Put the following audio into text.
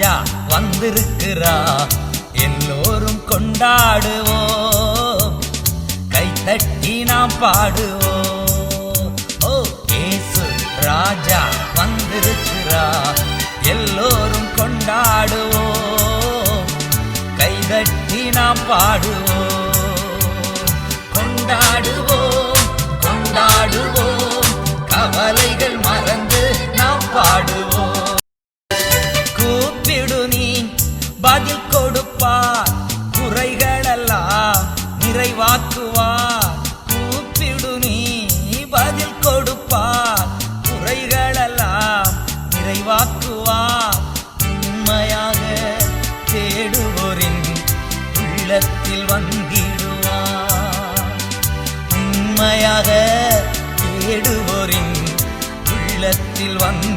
ராஜா வந்திருக்கிறா, எல்லோரும் கொண்டாடுவோம், கைத்தட்டி நாம் பாடுவோம். ஓ இயேசு ராஜா வந்திருக்கிறா, எல்லோரும் கொண்டாடுவோம், கைதட்டி நாம் பாடுவோம். கொண்டாடுவோம் கொண்டாடுவோம், கவலைகள் மறந்து நாம் பாடுவோம். கூப்பிடு நீ பதில் கொடுப்பார், குறைகளெல்லாம் நிறைவாக்குவார். கூப்பிடு நீ பதில் கொடுப்பார், குறைகளெல்லாம் நிறைவாக்குவார். உண்மையாக தேடுவோரின் உள்ளத்தில் வந்திடுவார், உண்மையாக தேடுவோரின் உள்ளத்தில் வந்து